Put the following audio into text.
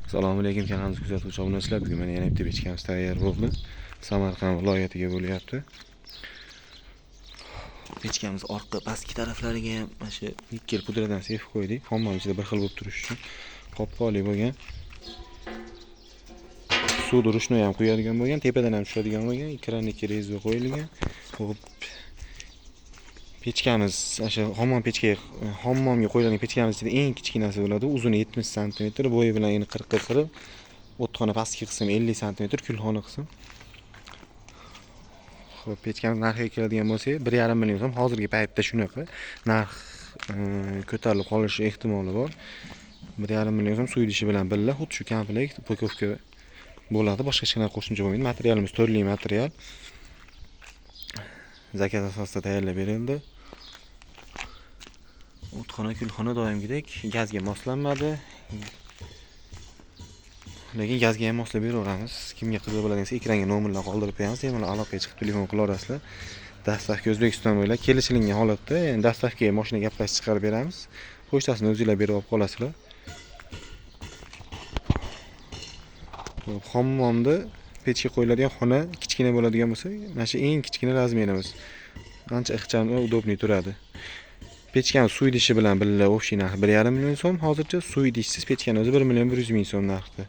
Assalomu alaykum kanalimiz kuzatuvchi obunachilar. Bugun mana yana bitta pechkamiz tayyor bo'ldi. Samarqand viloyatiga bo'lyapti. Pechkamiz orqa pastki taraflariga ham mana shu nikkel pudradan sepib qo'ydik. Hammasi ichida bir xil bo'lib turishi uchun qopqoqli bo'lgan. Suv durishni ham quyadigan bo'lgan, tepadan ham tushadigan bo'lgan, ekraniki rezva qo'yilgan. Xo'p, pechkamiz o'sha hammomga qo'yiladigan pechkamiz ichida eng kichkinasi bo'ladi. Uzuni 70 sm, bo'yi bilan eni 40 ga 40. O'txona pastki qismi 50 sm, kulxona qismi. Xo'p, pechkamiz narxiga keladigan bo'lsak, 1,5 million so'm. Hozirgi paytda shunaqa narx ko'tarilib qolishi ehtimoli bor. 1,5 million so'm suv idishi bilan birga, xuddi shu komplekt upakovka bo'ladi. Boshqa hech narsa qo'shimcha bo'lmaydi. Materialimiz turli material. Zakaz asosida tayyorlab berildi. O'txona, kulxona doimgidek gazga moslanmadi. Lekin gazga ham moslab beraveramiz. Kimga qiziq bo'ladigan bo'lsa, ekranga nomerlar qoldirib qo'yamiz. Bemalol aloqaga chiqib telefon qila olasizlar. Dastavka O'zbekiston bo'ylab kelishilgan holatda, ya'ni dastavkaga mashina gaplashib chiqarib beramiz. Pochtasini o'zingizlar berib olib qolasizlar. Hammomda pechga qo'yiladigan xona kichkina bo'ladigan bo'lsa, mana shu eng kichkina razmerimiz. Ancha ixcham va udobniy turadi. Pechkamiz suv idishi bilan birga o'xshay narxi 1,5 million so'm. Hozircha suv idishsiz pechkani o'zi 1,1 million so'm narxda.